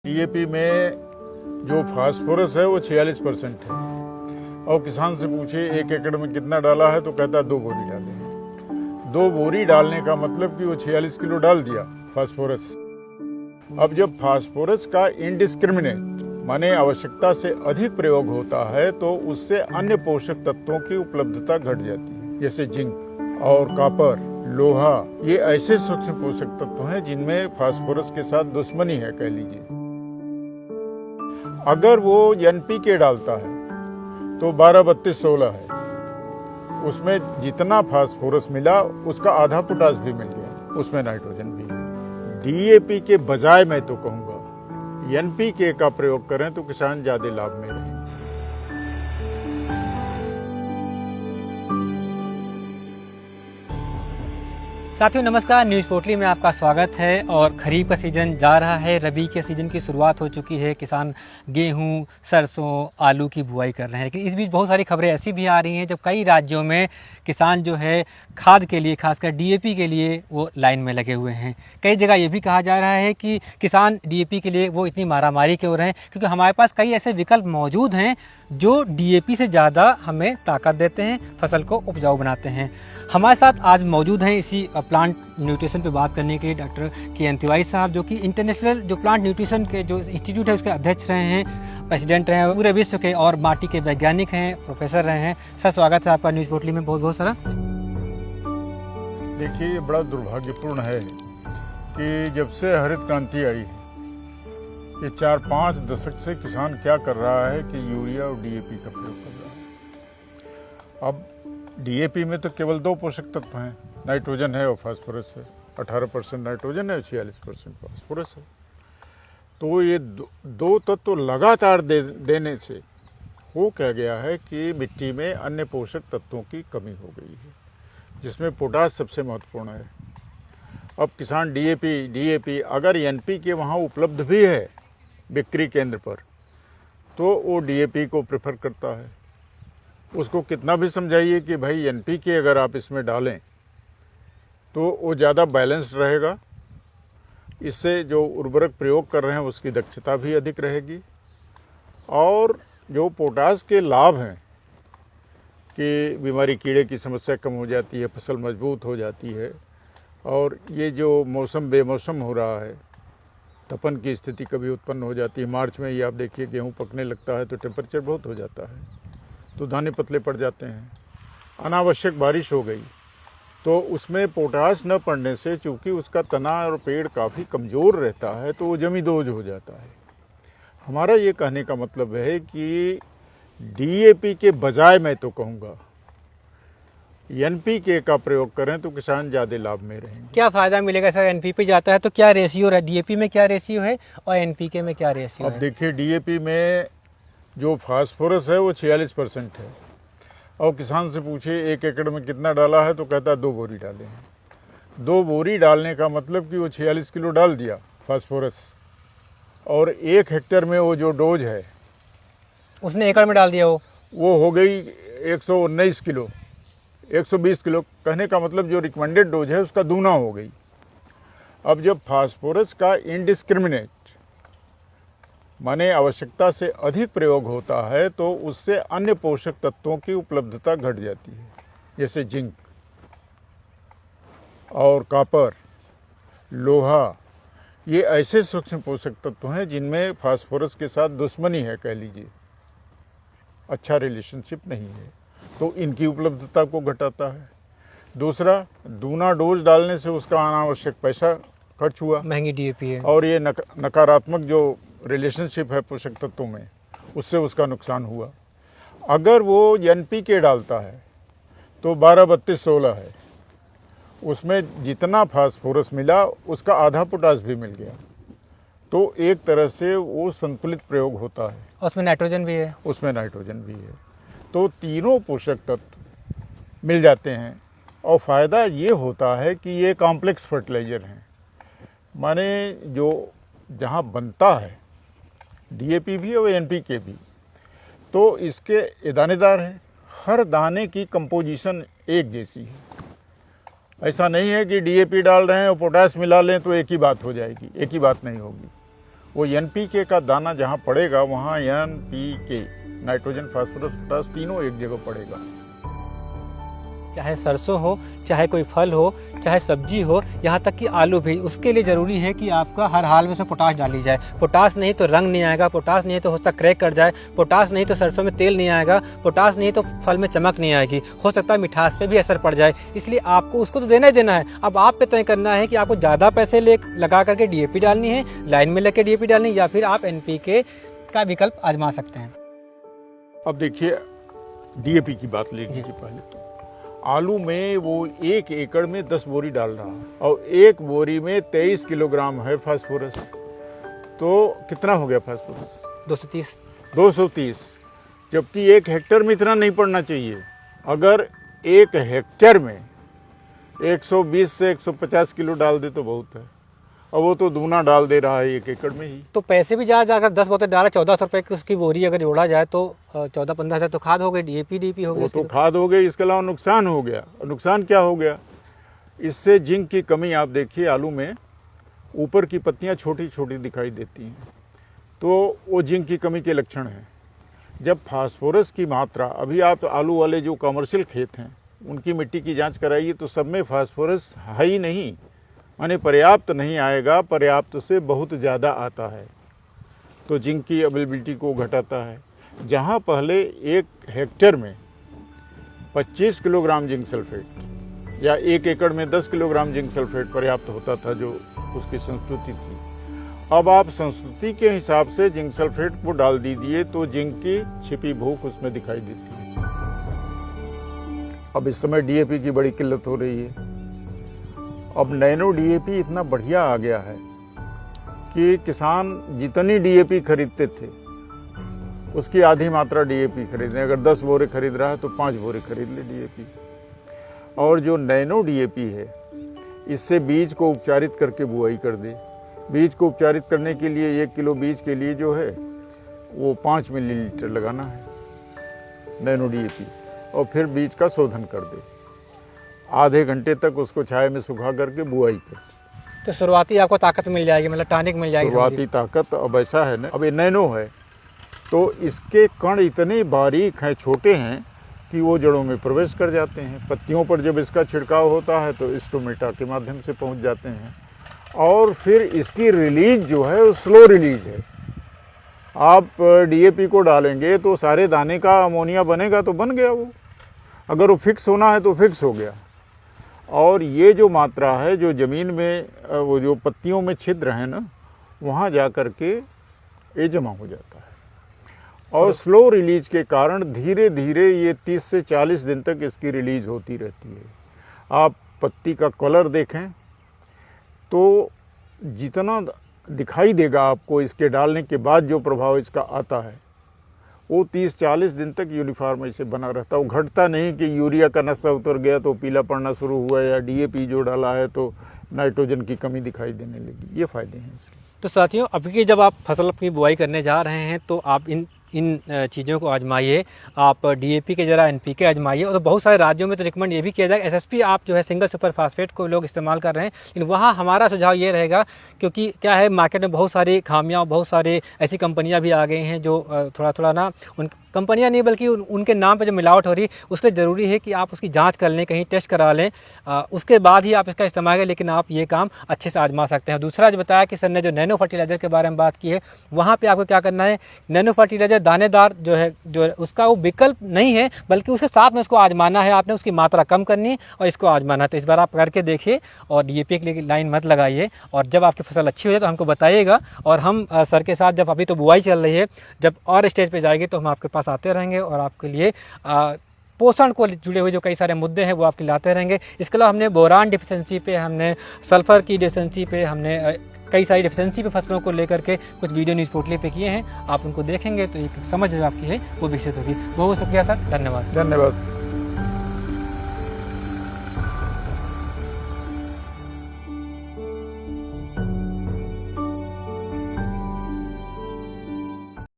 DAP में जो phosphorus है वो 46% है। और किसान से पूछे 1 एकड़ में कितना डाला है तो कहता है 2 बोरी डाले हैं। 2 बोरी डालने का मतलब कि वो 46 किलो डाल दिया फास्फोरस। अब जब फास्फोरस का इनडिस्क्रिमिनेट माने आवश्यकता से अधिक प्रयोग होता है तो उससे अन्य पोषक तत्वों की उपलब्धता घट जाती है, जैसे जिंक और कॉपर, लोहा। ये ऐसे सूक्ष्म पोषक तत्व हैं जिनमें फास्फोरस के साथ दुश्मनी है, कह लीजिए। अगर वो एनपीके डालता है तो 12-32-16 है, उसमें जितना फास्फोरस मिला उसका आधा पोटास भी मिल गया, उसमें नाइट्रोजन भी है। डीएपी के बजाय मैं तो कहूंगा एनपीके का प्रयोग करें तो किसान ज्यादा लाभ में रहेंगे। साथियों नमस्कार, न्यूज़ पोटली में आपका स्वागत है। और खरीफ का सीज़न जा रहा है, रबी के सीज़न की शुरुआत हो चुकी है। किसान गेहूं, सरसों, आलू की बुआई कर रहे हैं। लेकिन इस बीच बहुत सारी खबरें ऐसी भी आ रही हैं जब कई राज्यों में किसान जो है खाद के लिए, खासकर डीएपी के लिए वो लाइन में लगे हुए हैं। कई जगह ये भी कहा जा रहा है कि किसान डीएपी के लिए वो इतनी मारामारी क्यों रहे हैं, क्योंकि हमारे पास कई ऐसे विकल्प मौजूद हैं जो डीएपी से ज़्यादा हमें ताकत देते हैं, फसल को उपजाऊ बनाते हैं। हमारे साथ आज मौजूद हैं इसी प्लांट न्यूट्रिशन पे बात करने के लिए डॉक्टर के तिवारी साहब, जो कि इंटरनेशनल जो प्लांट न्यूट्रिशन के जो इंस्टीट्यूट है उसके अध्यक्ष रहे हैं, प्रेसिडेंट रहे हैं पूरे विश्व के, और माटी के वैज्ञानिक हैं, प्रोफेसर रहे हैं। सर स्वागत है आपका न्यूज़ पोटली में, बहुत बहुत सारा। देखिए, ये बड़ा दुर्भाग्यपूर्ण है कि जब से हरित क्रांति आई है, ये 4-5 दशक से किसान क्या कर रहा है कि यूरिया और डीएपी का प्रयोग कर रहा है। अब डीएपी में तो केवल 2 पोषक तत्व हैं, नाइट्रोजन है और फास्फोरस है। 18% नाइट्रोजन है, 46% फास्फोरस है। तो ये दो तत्व लगातार देने से हो क्या गया है कि मिट्टी में अन्य पोषक तत्वों की कमी हो गई है, जिसमें पोटास सबसे महत्वपूर्ण है। अब किसान डीएपी अगर एनपीके वहाँ उपलब्ध भी है बिक्री केंद्र पर, तो वो डीएपी को प्रेफर करता है। उसको कितना भी समझाइए कि भाई एनपीके अगर आप इसमें डालें तो वो ज़्यादा बैलेंस्ड रहेगा, इससे जो उर्वरक प्रयोग कर रहे हैं उसकी दक्षता भी अधिक रहेगी, और जो पोटास के लाभ हैं कि बीमारी कीड़े की समस्या कम हो जाती है, फसल मजबूत हो जाती है, और ये जो मौसम बेमौसम हो रहा है, तपन की स्थिति कभी उत्पन्न हो जाती है। मार्च में ही आप देखिए गेहूँ पकने लगता है तो टेम्परेचर बहुत हो जाता है, तो दाने पतले पड़ जाते हैं। अनावश्यक बारिश हो गई तो उसमें पोटास न पड़ने से, चूँकि उसका तना और पेड़ काफ़ी कमज़ोर रहता है, तो वो जमींदोज हो जाता है। हमारा ये कहने का मतलब है कि डीएपी के बजाय मैं तो कहूँगा एनपीके का प्रयोग करें तो किसान ज़्यादा लाभ में रहेंगे। क्या फ़ायदा मिलेगा सर? एनपीके जाता है तो क्या रेशियो है, डीएपी में क्या रेशियो है और एनपीके में क्या रेशियो है? अब देखिए, डीएपी में जो फास्फोरस है वो 46% है। और किसान से पूछे 1 एकड़ में कितना डाला है तो कहता है 2 बोरी डाले हैं। 2 बोरी डालने का मतलब कि वो 46 किलो डाल दिया फास्फोरस, और 1 हेक्टेयर में वो जो डोज है उसने एकड़ में डाल दिया, वो हो गई 119 किलो, 120 किलो। कहने का मतलब जो रिकमेंडेड डोज है उसका दूना हो गई। अब जब फास्फोरस का इनडिस्क्रिमिनेट माने आवश्यकता से अधिक प्रयोग होता है तो उससे अन्य पोषक तत्वों की उपलब्धता घट जाती है, जैसे जिंक और कॉपर, लोहा। ये ऐसे सूक्ष्म पोषक तत्व हैं जिनमें फास्फोरस के साथ दुश्मनी है, कह लीजिए, अच्छा रिलेशनशिप नहीं है, तो इनकी उपलब्धता को घटाता है। दूसरा, दूना डोज डालने से उसका अनावश्यक पैसा खर्च हुआ, महंगी डीएपी है, और ये नकारात्मक जो रिलेशनशिप है पोषक तत्वों में, उससे उसका नुकसान हुआ। अगर वो एनपीके डालता है तो 12-32-16 है, उसमें जितना फास्फोरस मिला उसका आधा पोटास भी मिल गया, तो एक तरह से वो संतुलित प्रयोग होता है। उसमें नाइट्रोजन भी है, उसमें नाइट्रोजन भी है, तो तीनों पोषक तत्व मिल जाते हैं। और फ़ायदा ये होता है कि ये कॉम्प्लेक्स फर्टिलाइज़र हैं, माने जो जहाँ बनता है डीएपी भी और एनपीके भी, तो इसके ये दानेदार है, हर दाने की कंपोजिशन एक जैसी है। ऐसा नहीं है कि डीएपी डाल रहे हैं और पोटास मिला लें तो एक ही बात हो जाएगी, एक ही बात नहीं होगी। वो एनपीके का दाना जहाँ पड़ेगा वहाँ एनपीके, नाइट्रोजन, फास्फोरस, पोटास तीनों एक जगह पड़ेगा। चाहे सरसों हो, चाहे कोई फल हो, चाहे सब्जी हो, यहाँ तक कि आलू भी, उसके लिए ज़रूरी है कि आपका हर हाल में से पोटाश डाली जाए। पोटाश नहीं तो रंग नहीं आएगा, पोटाश नहीं तो हो सकता क्रैक कर जाए, पोटाश नहीं तो सरसों में तेल नहीं आएगा, पोटाश नहीं तो फल में चमक नहीं आएगी, हो सकता है मिठास पे भी असर पड़ जाए। इसलिए आपको उसको तो देना ही देना है। अब आप पे तय करना है कि आपको ज़्यादा पैसे लगा करके डीएपी डालनी है, लाइन में लेकर डीएपी डालनी है, या फिर आप एनपीके का विकल्प आजमा सकते हैं। अब देखिए डीएपी की बात ले लीजिए पहले तो। आलू में वो 1 एकड़ में 10 बोरी डाल रहा है और 1 बोरी में 23 किलोग्राम है फास्फोरस, तो कितना हो गया फास्फोरस? 230, जबकि 1 हेक्टेयर में इतना नहीं पड़ना चाहिए। अगर 1 हेक्टेयर में 120 से 150 किलो डाल दे तो बहुत है, और वो तो दूना डाल दे रहा है 1 एकड़ में ही। तो पैसे भी ज़्यादा, अगर 10 बोतल डाला 1400 रुपये की उसकी बोरी अगर जोड़ा जाए तो 14-15 हज़ार तो खाद हो गई, डीएपी हो गई, वो तो खाद हो गई। इसके अलावा नुकसान हो गया। नुकसान क्या हो गया? इससे जिंक की कमी, आप देखिए आलू में ऊपर की पत्तियां छोटी छोटी दिखाई देती हैं, तो वो जिंक की कमी के लक्षण हैं। जब फास्फोरस की मात्रा, अभी आप आलू वाले जो कमर्शियल खेत हैं उनकी मिट्टी की जांच कराइए तो सब में फास्फोरस है ही नहीं, माने पर्याप्त नहीं आएगा, पर्याप्त से बहुत ज़्यादा आता है, तो जिंक की अवेलेबिलिटी को घटाता है। जहाँ पहले 1 हेक्टेयर में 25 किलोग्राम जिंक सल्फेट या 1 एकड़ में 10 किलोग्राम जिंक सल्फेट पर्याप्त होता था, जो उसकी संस्तुति थी, अब आप संस्तुति के हिसाब से जिंक सल्फेट को डाल दीजिए तो जिंक की छिपी भूख उसमें दिखाई देती है। अब इस समय डीएपी की बड़ी किल्लत हो रही है। अब नैनो डीएपी इतना बढ़िया आ गया है कि किसान जितनी डीएपी खरीदते थे उसकी आधी मात्रा डीएपी खरीदें। अगर 10 बोरे खरीद रहा है तो 5 बोरे खरीद ले डीएपी। और जो नैनो डीएपी है इससे बीज को उपचारित करके बुआई कर दे। बीज को उपचारित करने के लिए 1 किलो बीज के लिए जो है वो 5 मिलीलीटर लगाना है नैनो डीएपी, और फिर बीज का शोधन कर दे। आधे घंटे तक उसको छाया में सुखा करके बुआई कर, तो शुरुआती आपको ताकत मिल जाएगी, मतलब टॉनिक मिल जाएगी। शुरुआती ताकत। अब ऐसा है ना, अब ये नैनो है तो इसके कण इतने बारीक हैं, छोटे हैं कि वो जड़ों में प्रवेश कर जाते हैं। पत्तियों पर जब इसका छिड़काव होता है तो स्टोमेटा के माध्यम से पहुंच जाते हैं, और फिर इसकी रिलीज जो है वो स्लो रिलीज है। आप डीएपी को डालेंगे तो सारे दाने का अमोनिया बनेगा तो बन गया वो, अगर वो फिक्स होना है तो फिक्स हो गया। और ये जो मात्रा है जो ज़मीन में वो जो पत्तियों में छिद्र है ना, वहाँ जा कर के ये जमा हो जाता है, और स्लो रिलीज के कारण धीरे धीरे ये 30 से 40 दिन तक इसकी रिलीज होती रहती है। आप पत्ती का कलर देखें तो जितना दिखाई देगा आपको इसके डालने के बाद जो प्रभाव इसका आता है वो 30-40 दिन तक यूनिफॉर्म ऐसे बना रहता है। वो घटता नहीं कि यूरिया का नशा उतर गया तो पीला पड़ना शुरू हुआ, या डीएपी जो डाला है तो नाइट्रोजन की कमी दिखाई देने लगी। ये फ़ायदे हैं इसके। तो साथियों, अभी जब आप फसल की बुआई करने जा रहे हैं तो आप इन चीज़ों को आजमाइए। आप डीएपी के जरा एनपीके आजमाइए। और तो बहुत सारे राज्यों में तो रिकमेंड ये भी किया जाएगा, एसएसपी आप जो है सिंगल सुपर फास्फेट को लोग इस्तेमाल कर रहे हैं, लेकिन वहाँ हमारा सुझाव ये रहेगा, क्योंकि क्या है मार्केट में बहुत सारी खामियां, बहुत सारे ऐसी कंपनियां भी आ गई हैं जो थोड़ा थोड़ा ना, उन कंपनियां नहीं बल्कि उनके नाम पे जो मिलावट हो रही है, उसके ज़रूरी है कि आप उसकी जांच कर लें, कहीं टेस्ट करा लें, उसके बाद ही आप इसका इस्तेमाल करें। लेकिन आप ये काम अच्छे से आजमा सकते हैं। दूसरा जो बताया कि सर ने जो नैनो फर्टिलाइज़र के बारे में बात की है, वहाँ पर आपको क्या करना है, नैनो फर्टिलाइज़र दानेदार जो है उसका वो विकल्प नहीं है, बल्कि उसके साथ में उसको आजमाना है। आपने उसकी मात्रा कम करनी है और इसको आजमाना है। तो इस बार आप करके देखिए और डीएपी के लिए लाइन मत लगाइए। और जब आपकी फसल अच्छी हो जाए तो हमको बताइएगा, और हम सर के साथ, जब अभी तो बुआई चल रही है, जब और स्टेज पे जाएगी तो हम आपके पास आते रहेंगे और आपके लिए पोषण को जुड़े हुए जो कई सारे मुद्दे हैं वो आपके लाते रहेंगे। इसके अलावा हमने बोरान डिफिशेंसी पे, हमने सल्फर की डिफिशेंसी पे, हमने कई सारी डिफिशेंसी पे फसलों को लेकर के कुछ वीडियो न्यूज़ पोर्टली पे किए हैं। आप उनको देखेंगे तो एक समझ जो आपकी है वो विकसित होगी। बहुत शुक्रिया सर, धन्यवाद। धन्यवाद।